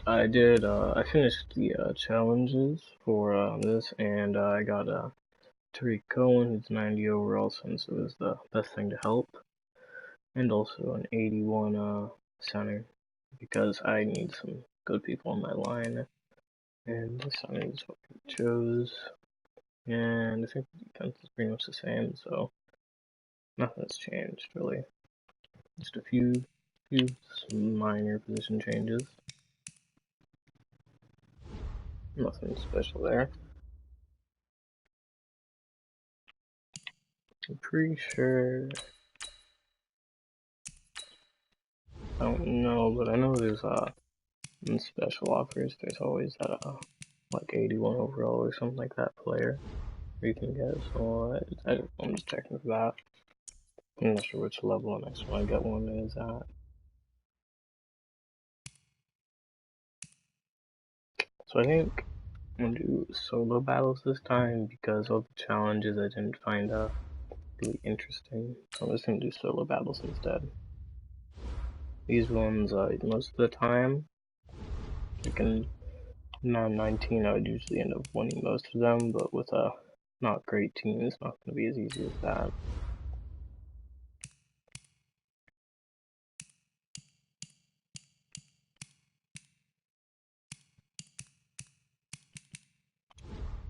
And I finished the challenges for this, and I got Tariq Cohen, who's 90 overall, since it was the best thing to help, and also an 81 center, because I need some good people on my line, and the center is what I chose, and I think the defense is pretty much the same, so nothing's changed, really. Just a few minor position changes. Nothing special there. I'm pretty sure, I don't know, but I know there's in special offers, there's always that like 81 overall or something like that player where you can get, so I'm just checking for that. I'm not sure which level the next one I get one is at. So I think I'm gonna do solo battles this time because all the challenges I didn't find really interesting. So I'm just gonna do solo battles instead. These ones, most of the time, like in 19, I would usually end up winning most of them, but with a not great team, it's not gonna be as easy as that.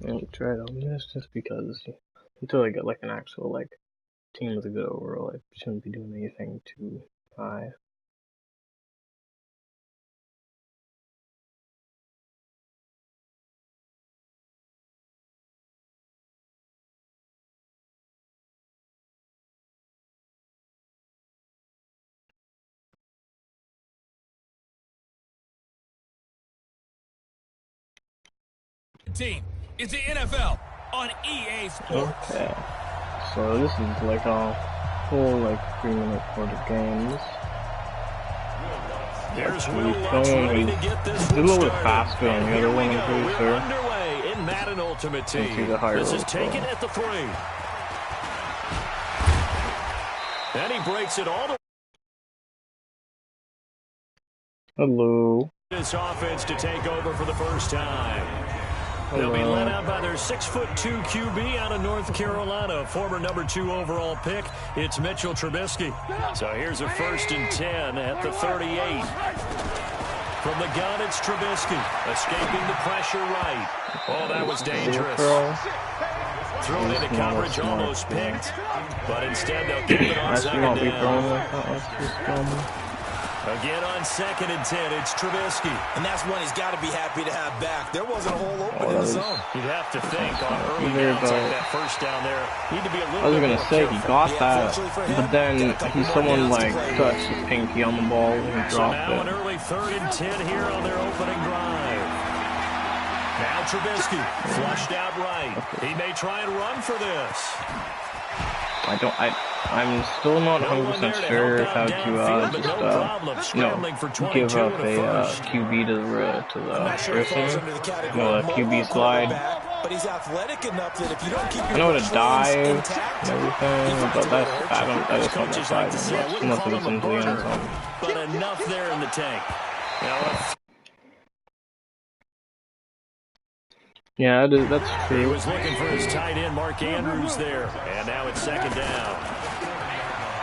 I'll try it on this just because until I get like an actual like team with a good overall, I shouldn't be doing anything too high. Team is the NFL on EA Sports. Okay, so this is like a full like 3-minute quarter games. There's going to get this a little bit faster on the other one, I'm pretty sure. Underway in Madden Ultimate Team. This is taken at the 3. And he breaks it all the way. Hello. This offense to take over for the first time. They'll be led out by their 6'2" QB out of North Carolina, former #2 overall pick. It's Mitchell Trubisky. So here's a 1st and 10 at the 38. From the gun, it's Trubisky, escaping the pressure right. Oh, that was dangerous. Thrown into coverage, almost picked. But instead, they'll keep it on 2nd down. Again on 2nd and 10, it's Trubisky. And that's one he's got to be happy to have back. There wasn't a hole open in the zone. You'd have to think on early downs like that 1st down there, need to be a little I was bit gonna say he got that, but then someone like touched his pinky on the ball and he dropped now it. an early 3rd and 10 here on their opening drive. Now Trubisky flushed out right. He may try and run for this. I'm still not 100% sure how to give up a QB to the person. A QB slide. But he's athletic enough that if you don't keep I know how to dive and everything, but I just don't decide much unless it gets into the end zone. But enough there in the tank. Now yeah, that's true. He was looking for his tight end, Mark Andrews, there. And now it's 2nd down.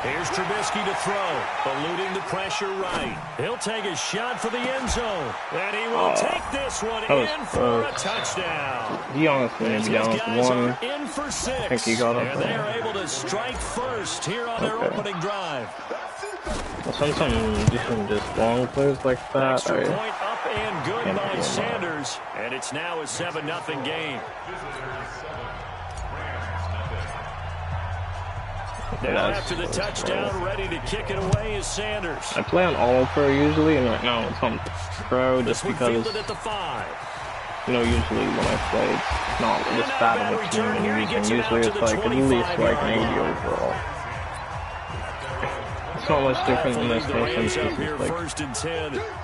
Here's Trubisky to throw, eluding the pressure right. He'll take a shot for the end zone. And he will take this one in for a touchdown. He honestly may be down with 1. In for 6. I think he got up. And they are able to strike first here on their opening drive. Well, sometimes you can just long plays like that. Extra point up and good by Sanders. And it's now a 7-0 game. Now after the touchdown, ready to kick it away is Sanders. I play on all pro usually, and right now it's on pro just because, at the 5. usually when I play, it's not this bad of a team I'm using. Usually it's like at least like an 80 overall. It's not much different in this case since this is like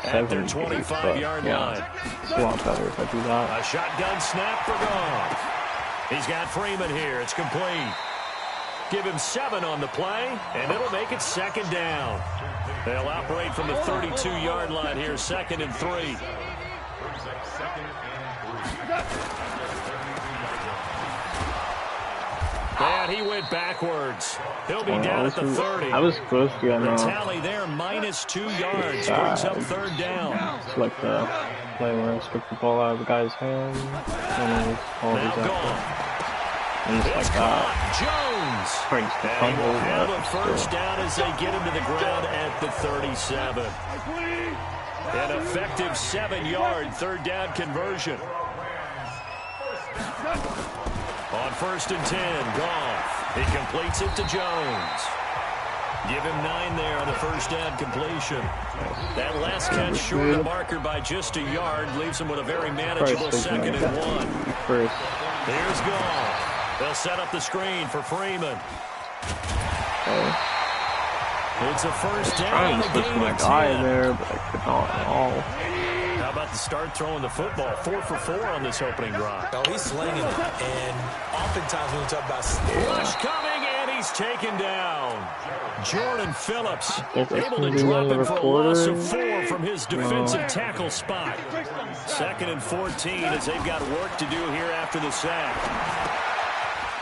70, but yeah, it's a lot better if I do that. A shotgun snap for Goff. He's got Freeman here. It's complete. Give him 7 on the play, and it'll make it 2nd down. They'll operate from the 32-yard line here, 2nd and 3. And he went backwards. He'll be down at the 30. I was close to get the tally there, -2 yards, brings up third down. It's like the play where I took the ball out of the guy's hand, and then he's called his after. And it's like that. Jones. And he will have a first down as they get him to the ground at the 37. An effective 7-yard third down conversion. On 1st and 10, Goff. He completes it to Jones. Give him 9 there on the first down completion. That last catch short of the marker by just a yard leaves him with a very manageable 2nd and 1. Here's Goff. They'll set up the screen for Freeman. It's a first down. I'm trying to switch my guy there, but I could not at all. How about the start throwing the football? 4 for 4 on this opening drive. Oh, he's slinging it. And oftentimes when you talk about... Rush coming, and he's taken down. Jordan Phillips able to drop him for a loss of 4 from his defensive tackle spot. 2nd and 14 as they've got work to do here after the sack.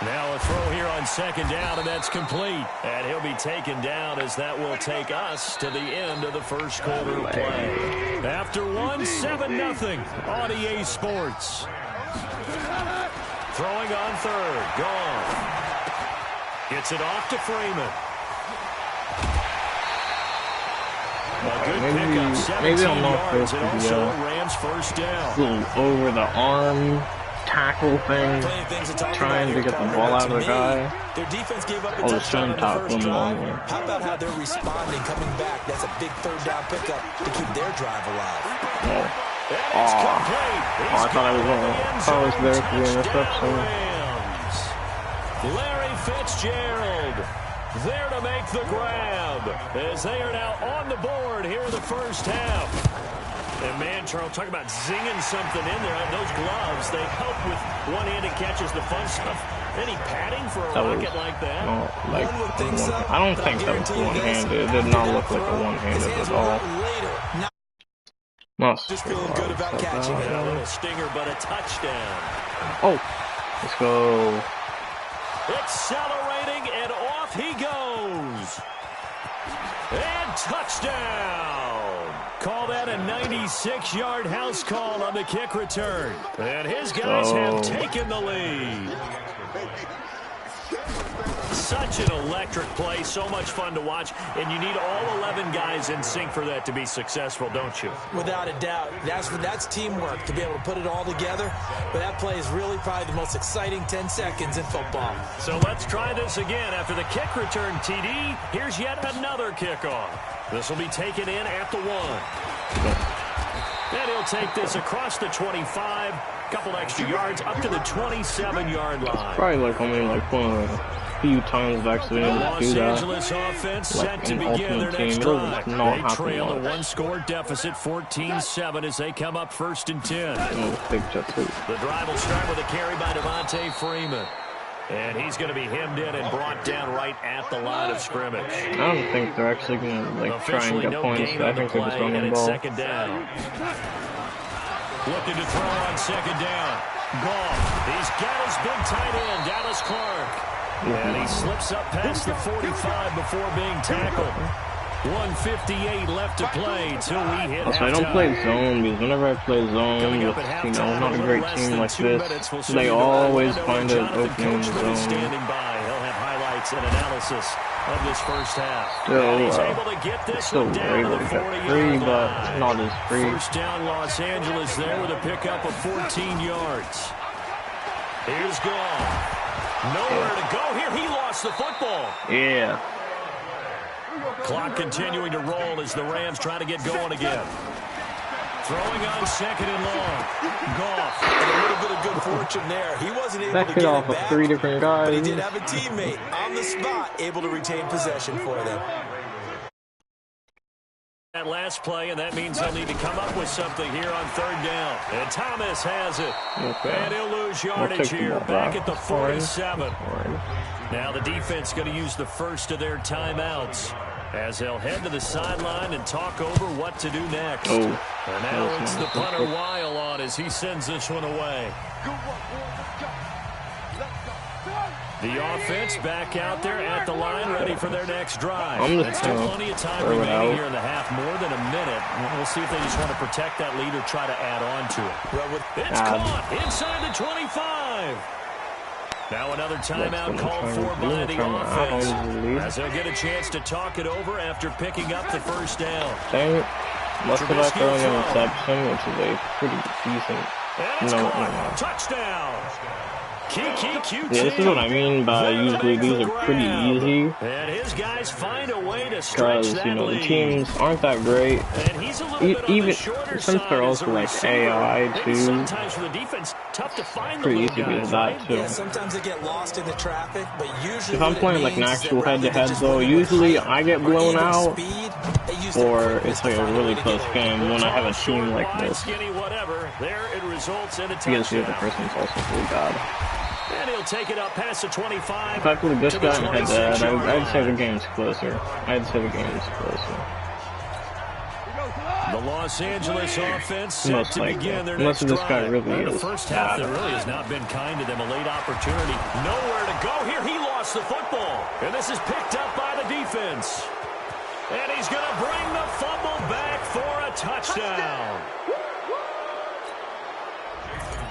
Now a throw here on 2nd down, and that's complete. And he'll be taken down as that will take us to the end of the first quarter of play. After 1, 7-0 on EA Sports. Throwing on 3rd. Goff. Gets it off to Freeman. A good pickup, 17 yards, and also Rams first down. Little over the arm tackle thing, trying to get the ball out of the guy. Their defense gave up a Oh, touchdown in the first drive. one. How about how they're responding, coming back? That's a big third down pickup to keep their drive alive. I thought I was there for the interception. Larry Fitzgerald there to make the grab as they are now on the board here in the first half. And man, Charles, talk about zinging something in there. Those gloves, they help with one-handed catches, the fun stuff. Any padding for a rocket like that? No, like I don't think that was one-handed. It did not look like a one-handed at all. Not just feeling good about catching it. A little stinger, but a touchdown. Oh, let's go. Accelerating, and off he goes. And touchdown. Call that a 96-yard house call on the kick return. And his guys have taken the lead. Such an electric play, so much fun to watch, and you need all 11 guys in sync for that to be successful, don't you? Without a doubt. That's teamwork to be able to put it all together, but that play is really probably the most exciting 10 seconds in football. So let's try this again. After the kick return, TD, here's yet another kickoff. This will be taken in at the 1. And he'll take this across the 25, couple extra yards, up to the 27-yard line. Probably like only like one of the few times I've actually been able to do that. Los Angeles offense set to begin their next drive. They trail a one-score deficit, 14-7, as they come up 1st and 10. The drive will start with a carry by Devontae Freeman. And he's going to be hemmed in and brought down right at the line of scrimmage. I don't think they're actually going to like try and get points. I think they're just running the ball. 2nd down. Looking to throw on 2nd down. Goff. He's got his big tight end, Dallas Clark. And he slips up past the 45 before being tackled. 1:58 left to play till we hit halftime. I don't play zone because whenever I play zone with, not a great team like this, they always find an opening in the zone. Standing by. He'll have highlights and analysis of this first half. Still, he's able to get this still one down to the 40-yard but not as free. First down, Los Angeles there with a pickup of 14 yards. Here's Goff. Nowhere to go here. He lost the football. Yeah. Clock continuing to roll as the Rams try to get going again. Throwing on 2nd and long. Goff. And a little bit of good fortune there. He wasn't able to get off it back, of 3 different guys. but he did have a teammate on the spot able to retain possession for them. That last play, and that means they'll need to come up with something here on 3rd down. And Thomas has it. And he'll lose yardage here, back at the 47. Now the defense going to use the first of their timeouts. as they'll head to the sideline and talk over what to do next. Oh. And now it's the punter Weil on as he sends this one away. The offense back out there at the line, ready for their next drive. There's still plenty of time remaining here in the half, more than a minute. We'll see if they just want to protect that lead or try to add on to it. It's caught inside the 25. Now another timeout called for by the offense, as they'll get a chance to talk it over after picking up the first down. Dang it. Must have I thrown an interception, which is a pretty decent. No. Touchdown. Yeah, this is what I mean by usually these are pretty easy. And his guys find a way to stretch because, that you know, the lead. teams aren't that great. And he's a little bit Even since they're also like AI too. Sometimes for the defense, tough to find pretty the easy to do guys, that too. Yeah, sometimes they get lost in the traffic, but usually If I'm playing like an actual head-to-head though, usually I get blown out, or it's like a really close game when I have a team like this. Because the other person's also really bad. And he'll take it up past the 25. If I played this guy in head-to-head, I'd say the game's closer. I'd say the game's closer. The Los Angeles offense set Most to begin their unless next this guy drive. really The is first half bad. that really has not been kind to them. A late opportunity. Nowhere to go here. He lost the football. And this is picked up by the defense. And he's going to bring the fumble back for a touchdown.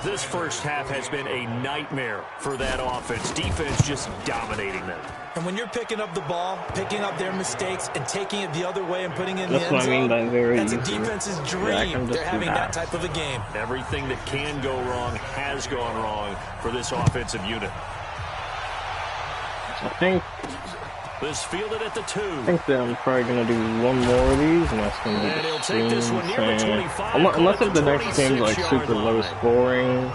This first half has been a nightmare for that offense. Defense just dominating them. And when you're picking up the ball, picking up their mistakes, and taking it the other way and putting it in That's the end what I mean zone, by very that's a easy. defense's Yeah, I dream. can just They're do having that. that type of a game. Everything that can go wrong has gone wrong for this offensive unit. I think This fielded at the 2. I think that I'm probably gonna do one more of these, and that's gonna be And he'll the take this one near the insane. 25, Unless if the going next to game's like 26 super yard low line. scoring,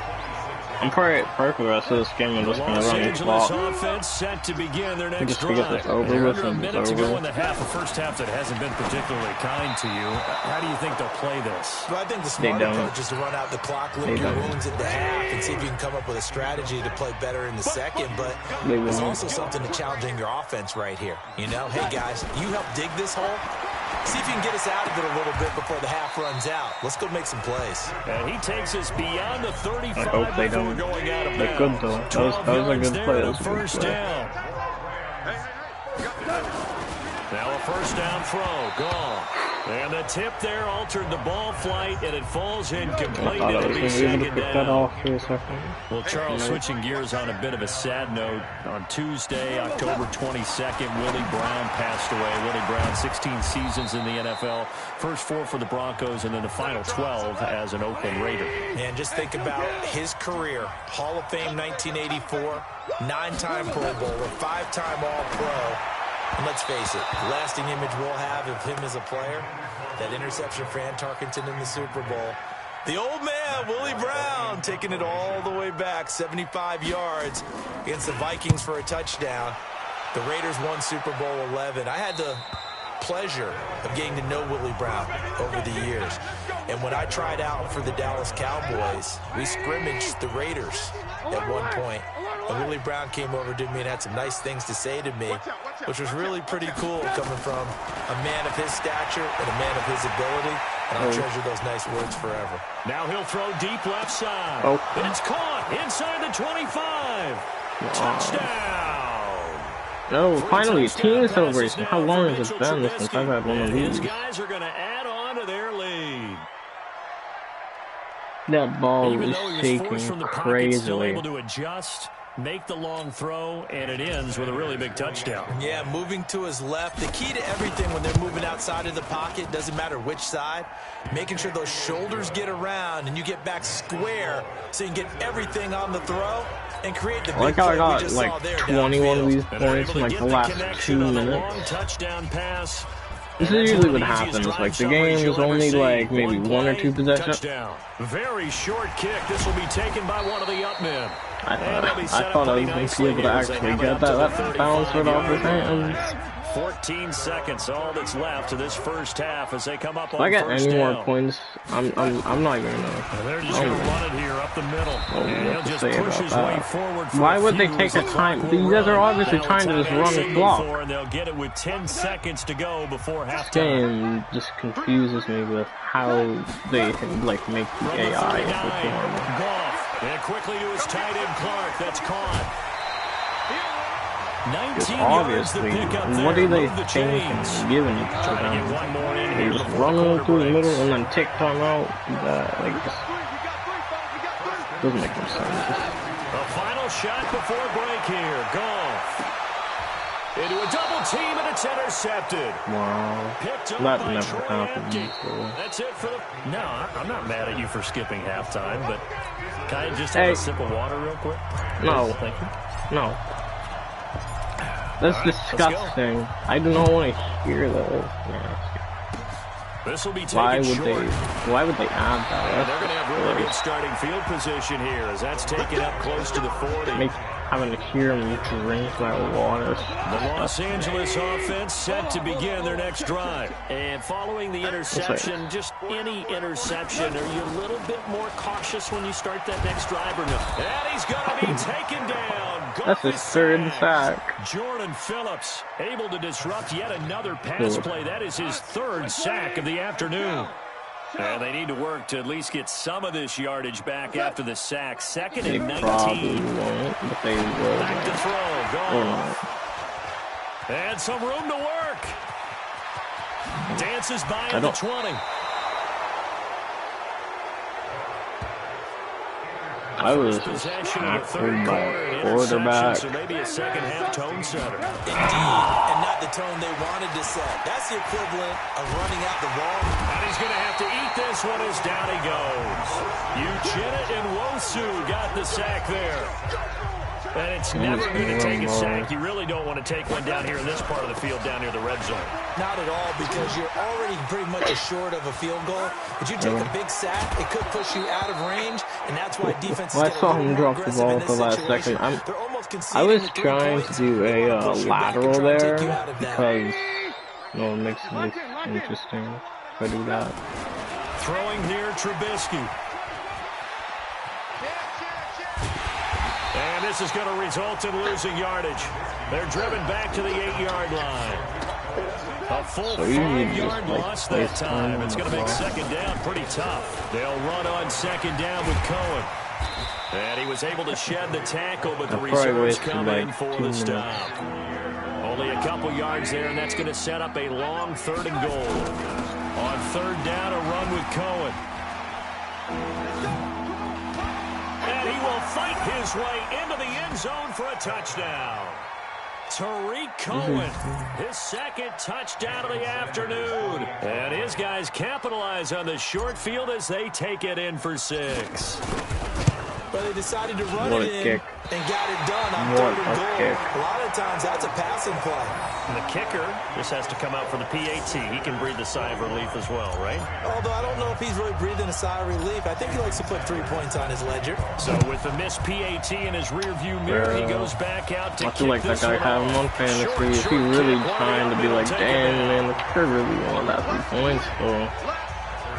I'm probably for the rest of this game. I'm just gonna Los run the Angeles clock. offense set to begin their next Just to get drive. this over They're with under a and minute it's to go over. in the half. A first half that hasn't been particularly kind to you. How do you think they'll play this? Well, I think the They smart don't. approach is to run out the clock, lick They your don't. wounds at the half, and see if you can come up with a strategy to play better in the second. But They there's won't. also something to challenging your offense right here. You know, hey, guys, you help dig this hole. See if you can get us out of it a little bit before the half runs out. Let's go make some plays. And he takes us beyond the 35 I hope they before don't. going out of They bounds. could though. That was a 12 good yards play. there That to was a good first play. down. Now a first down throw, gone. And the tip there altered the ball flight, and it falls I incomplete. thought I It'll was be gonna be able to second pick that down. off for a second. Well, Charles, switching gears on a bit of a sad note. On Tuesday, October 22nd, Willie Brown passed away. Willie Brown, 16 seasons in the NFL. First 4 for the Broncos, and then the final 12 as an Oakland Raider. And just think about his career. Hall of Fame 1984, 9-time Pro Bowler, 5-time All-Pro. And let's face it, the lasting image we'll have of him as a player, that interception for Ann Tarkenton in the Super Bowl. The old man, Willie Brown, taking it all the way back, 75 yards against the Vikings for a touchdown. The Raiders won Super Bowl 11. I had the pleasure of getting to know Willie Brown over the years. And when I tried out for the Dallas Cowboys, we scrimmaged the Raiders at one point. And Willie Brown came over to me and had some nice things to say to me, which was really pretty cool coming from a man of his stature and a man of his ability. And I'll treasure those nice words forever. Now he'll throw deep left side. Oh. It's caught inside the 25. Touchdown. No, finally, team Touchdown celebration. passes How now long for has it Mitchell been since I've had one of And his these? guys are going to add on to their lead. That ball Even is though he was forced shaking from the pocket, still crazily. able to adjust, make the long throw, and it ends with a really big touchdown. Yeah, moving to his left. The key to everything when they're moving outside of the pocket, doesn't matter which side, making sure those shoulders get around and you get back square so you can get everything on the throw and create the big Like how I play we got just saw like there 21 of downfield. these And they're points able in to like get the the last connection 2 on the long minutes. touchdown pass. This And is that's usually one what of the easiest happens. drive Like the summaries game is you'll ever only see. like maybe One 1 or play, 2 possessions. touchdown. Very short kick. This will be taken by one of the up men. I thought I was going to be able to actually get that. That bounced right off his hands. 14 seconds, all that's left to this first half as they come up on if I get first any down. more points, I'm not even gonna. They're just going to run it here up the middle. And he'll just push his way forward. Why would they take the time? These guys are obviously trying to just run the clock. And they'll get it with 10 seconds to go before halftime. This game just confuses me with how they like make the AI perform. And quickly to his tight end Clark. That's caught. 19 obviously, what do they think and giving it to them? They just run it through the middle and then take time out. Like, this doesn't make no sense. A final shot before break here. Goff into a double team and it's intercepted. Wow, that never happened. So. That's it for the. No, I'm not mad at you for skipping halftime, but can I just have a sip of water real quick? No, thank you. No. That's disgusting. I do not want to hear that. Yeah. This will be taken Why would short. Why would they add that? They're going to have really good starting field position here as that's taken up close to the 40. Having to hear them drink that water. The Los Angeles offense set to begin their next drive. And following the interception, just any interception, are you a little bit more cautious when you start that next drive or no? And he's going to be taken down. That's his third sack. Jordan Phillips able to disrupt yet another pass play. That is his third sack of the afternoon. And they need to work to at least get some of this yardage back after the sack. Second and 19. Probably won't, but they will. Back to throw. Gone. And some room to work. Dances by at the 20. I was tackled by a quarterback. So maybe a second half tone setter. Indeed, and not the tone they wanted to set. That's the equivalent of running out the ball. And he's going to have to eat this one as down he goes. Uchenna and Wosu got the sack there. And it's never going to take a sack. You really don't want to take one down here in this part of the field, down near the red zone. Not at all, because you're already pretty much short of a field goal. If you take a big sack, it could push you out of range, and that's why defense is I saw him drop the ball for that second. I was trying to do a lateral there because it makes it interesting if I do that. Throwing near Trubisky. And this is going to result in losing yardage. They're driven back to the 8-yard line. A full 5-yard loss that time. It's going to make second down pretty tough. They'll run on second down with Cohen. And he was able to shed the tackle, but the reserves come in for the stop. Only a couple yards there, and that's going to set up a long 3rd and goal. On 3rd down, a run with Cohen. And he will fight his way into the end zone for a touchdown. Tariq Cohen, his second touchdown of the afternoon. And his guys capitalize on the short field as they take it in for 6. But they decided to run it in and got it done on 3rd and goal. A lot of times that's a passing play. And the kicker just has to come out for the PAT. He can breathe a sigh of relief as well, right? Although I don't know if he's really breathing a sigh of relief. I think he likes to put 3 points on his ledger. So with the missed PAT in his rearview mirror, he goes back out to I feel like that guy had him on fantasy. If he really trying to be like, damn, man, the kicker really wanted that 3 points, so...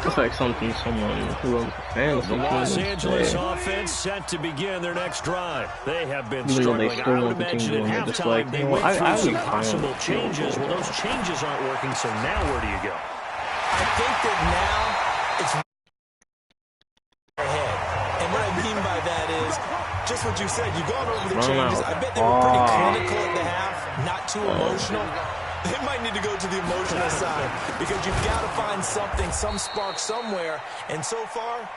It's like something someone who owns a fantasy team. The Los Angeles say. offense set to begin their next drive. They have been Even struggling. though they still I would want the imagine team at going, just halftime like, they you know, went through some possible fine. changes. Well, those changes aren't working, so now where do you go? I think that now it's ahead. And what I mean by that is just what you said. You've gone over the changes. I bet they were pretty clinical at the half, not too emotional. They might need to go to the emotional side because you've got to find something, some spark somewhere. And so far,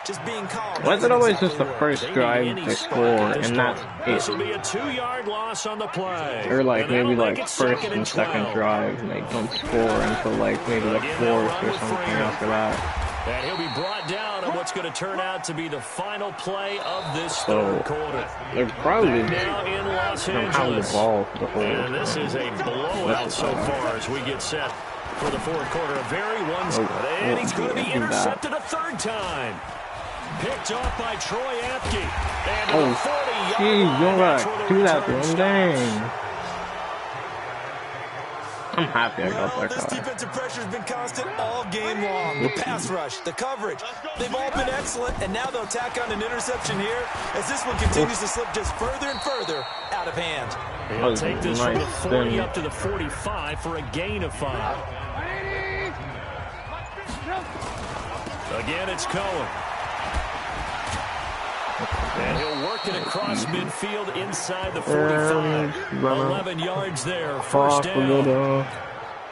just being calm. Why is it always just the first drive they score and that's it? This will be a 2-yard loss on the play. Or like maybe like first and second drive and they don't score until like maybe the fourth or something after that. And he'll be brought down on what's going to turn out to be the final play of this third quarter. They're probably now in Los Angeles. The ball for the whole and this is a blowout so far as we get set for the fourth quarter. A very one-sided. And he's going to be intercepted a 3rd time. Picked off by Troy Apke. And oh, geez, you don't got to do that to him. Dang. I'm happy I got Well, that this guy. defensive pressure has been constant all game long. The pass rush, the coverage, they've all been excellent, and now they'll tack on an interception here as this one continues to slip just further and further out of hand. He'll take this from the 40 spin. up to the 45 for a gain of 5. Again, it's Cohen. And he'll work it across midfield inside the 45. 11 yards there, first down.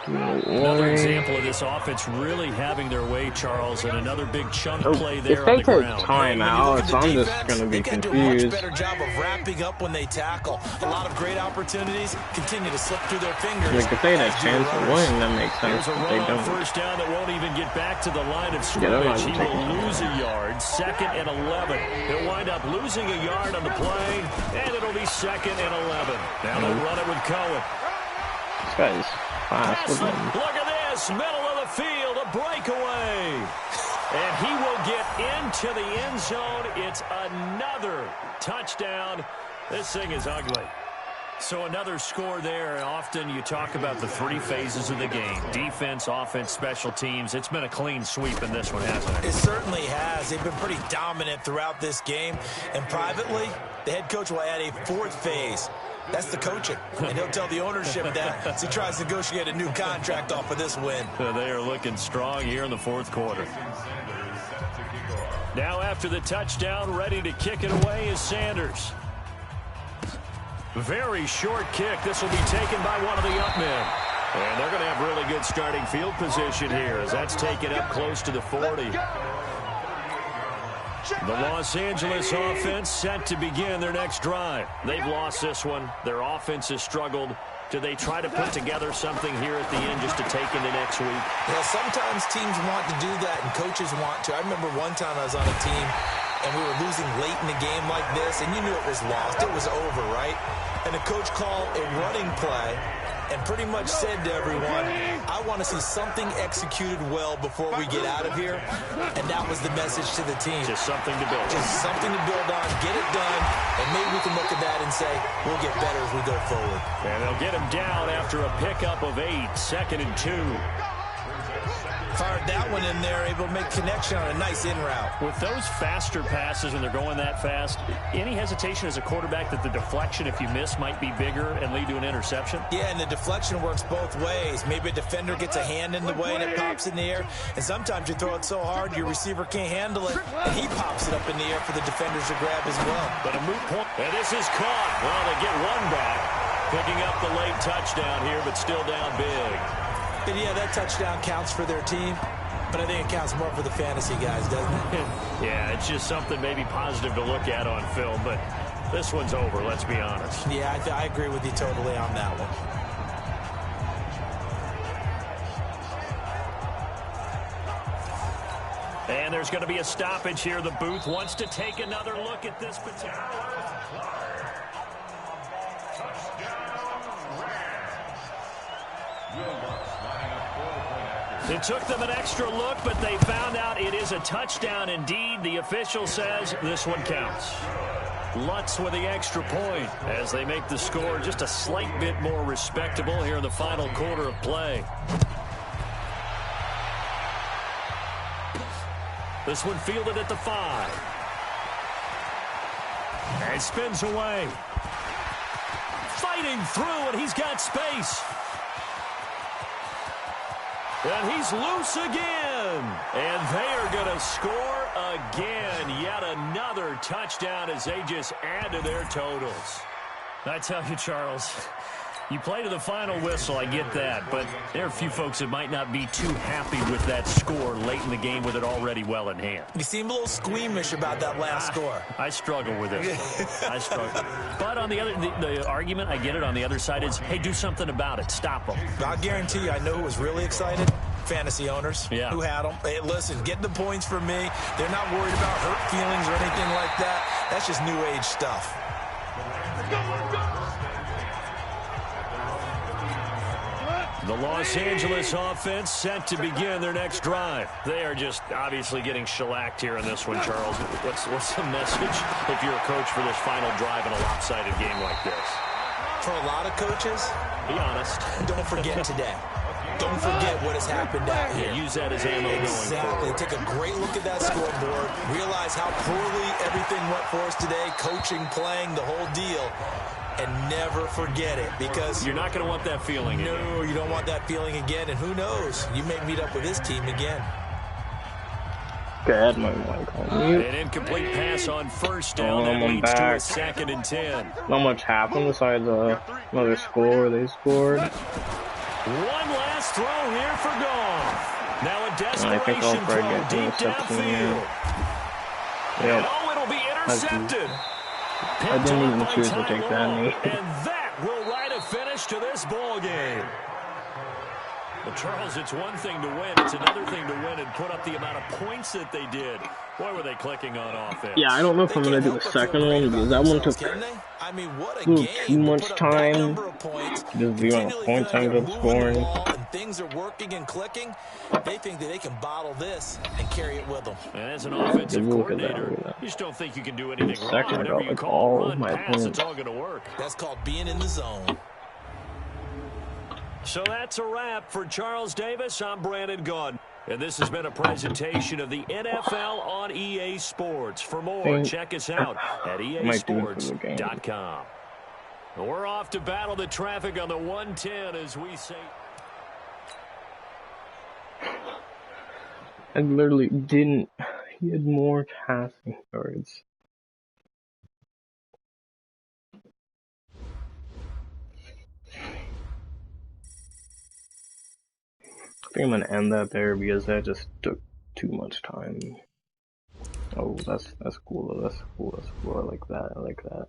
Another example of this offense really having their way, Charles, and another big chunk play there If on they the take ground. time out, I'm just going to be they can do a confused. much better job of wrapping up when they tackle. A lot of great opportunities continue to slip through their fingers. Like, if they had a chance to win, that makes sense, Here's a but they run on don't. first down that won't even get back to the line of Yeah, they're not scrimmage. He even will taking lose a yard. 2nd and 11. He'll wind up losing a yard on the play, and it'll be 2nd and 11. Now they'll run it with Cohen. This guy's fast. Look at him. Look at this, middle of the field, a breakaway. And he will get into the end zone. It's another touchdown. This thing is ugly. So another score there. Often you talk about the 3 phases of the game. Defense, offense, special teams. It's been a clean sweep in this one, hasn't it? It certainly has. They've been pretty dominant throughout this game. And privately, the head coach will add a 4th phase. That's the coaching. And he'll tell the ownership that as he tries to negotiate a new contract off of this win. They are looking strong here in the 4th quarter. Now after the touchdown, ready to kick it away is Sanders. Very short kick. This will be taken by one of the up men. And they're going to have really good starting field position here as that's taken up close to the 40. The Los Angeles offense set to begin their next drive. They've lost this one. Their offense has struggled. Do they try to put together something here at the end just to take into next week? Yeah, sometimes teams want to do that and coaches want to. I remember one time I was on a team and we were losing late in the game like this, and you knew it was lost. It was over, right? And the coach called a running play and pretty much said to everyone, I want to see something executed well before we get out of here. And that was the message to the team. Just something to build on. Just something to build on, get it done, and maybe we can look at that and say, we'll get better as we go forward. And they'll get him down after a pickup of 8, 2nd and 2. Fired that one in there, able to make connection on a nice in route. With those faster passes when they're going that fast, any hesitation as a quarterback that the deflection, if you miss, might be bigger and lead to an interception? Yeah, and the deflection works both ways. Maybe a defender gets a hand in the way and it pops in the air. And sometimes you throw it so hard your receiver can't handle it, and he pops it up in the air for the defenders to grab as well. But a moot point. And this is caught. Well, they get one back. Picking up the late touchdown here, but still down big. And yeah, that touchdown counts for their team, but I think it counts more for the fantasy guys, doesn't it? Yeah, it's just something maybe positive to look at on film, but this one's over, let's be honest. Yeah, I agree with you totally on that one. And there's going to be a stoppage here. The booth wants to take another look at this particular. It took them an extra look, but they found out it is a touchdown indeed. The official says this one counts. Lutz with the extra point as they make the score just a slight bit more respectable here in the final quarter of play. This one fielded at the 5. And spins away. Fighting through, and he's got space. And he's loose again. And they are going to score again. Yet another touchdown as they just add to their totals. I tell you, Charles, you play to the final whistle, I get that. But there are a few folks that might not be too happy with that score late in the game with it already well in hand. You seem a little squeamish about that last score. I struggle with it. I struggle. But on the other, the argument, I get it, on the other side is, hey, do something about it. Stop them. I guarantee you, I know who was really excited. Fantasy owners who had them. Hey, listen, get the points for me. They're not worried about hurt feelings or anything like that. That's just new age stuff. The Los Angeles offense set to begin their next drive. They are just obviously getting shellacked here in this one, Charles. What's the message if you're a coach for this final drive in a lopsided game like this? For a lot of coaches, Be honest. Don't forget today. Don't forget what has happened out here. Use that as ammo going forward. Take a great look at that scoreboard. Realize how poorly everything went for us today. Coaching, playing, the whole deal. And never forget it, because you're not going to want that feeling again. No, you don't want that feeling again. And who knows? You may meet up with this team again. God, my mic on mute. An incomplete pass on first down that leads to a 2nd and 10. Not much happened besides another score they scored. One last throw here for Goff. Now a desperation throw deep downfield. Yep. Oh, it'll be intercepted. I didn't even choose to take that knee. And that will write a finish to this ball game. Well, Charles, it's one thing to win. It's another thing to win and put up the amount of points that they did. Boy, were they clicking on offense. Yeah, I don't know if I'm going to do the second one, because that one took a little too much time. Just the amount of points I ended up scoring. Things are working and clicking. They think that they can bottle this and carry it with them. And as an offensive coordinator, you just don't think you can do anything wrong. Whenever you call run, pass, it's all going to work. That's called being in the zone. So that's a wrap for Charles Davis. I'm Brandon Gaudin. And this has been a presentation of the NFL on EA Sports. For more, check us out at easports.com. We're off to battle the traffic on the 110 as we say. I literally didn't. He had more passing yards. I think I'm gonna end that there because that just took too much time. Oh, that's cool. That's cool. That's cool. I like that. I like that.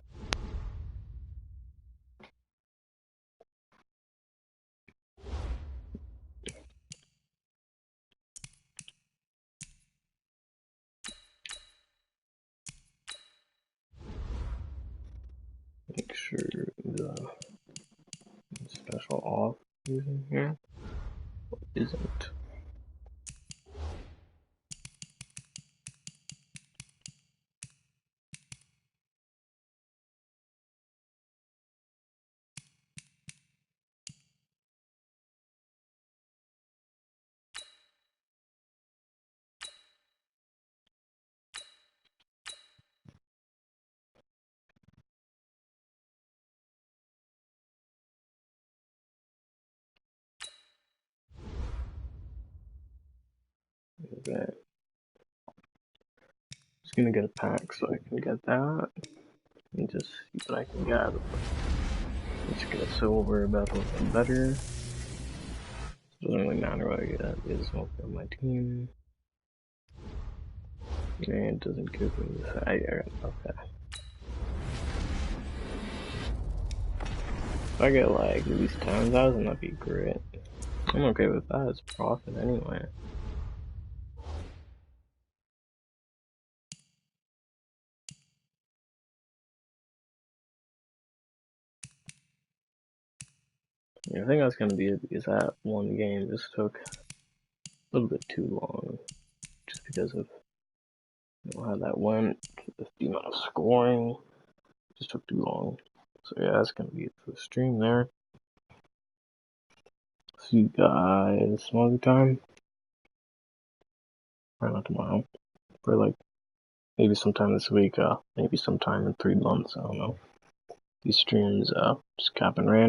Make sure the special off is in here. What isn't? Okay. Just gonna get a pack so I can get that and just see what I can get. Let's get a silver about looking better. Doesn't really matter what I get. It's not for my team. And it doesn't give me this. Okay. If I get like at least 10,000, that'd be great. I'm okay with that. It's profit anyway. Yeah, I think that's gonna be it because that one game just took a little bit too long, just because of how that went, the amount of scoring just took too long. So yeah, that's gonna be it for the stream there. See you guys some other time. Probably not tomorrow. For like maybe sometime this week. Maybe sometime in 3 months. I don't know. These streams just happen random.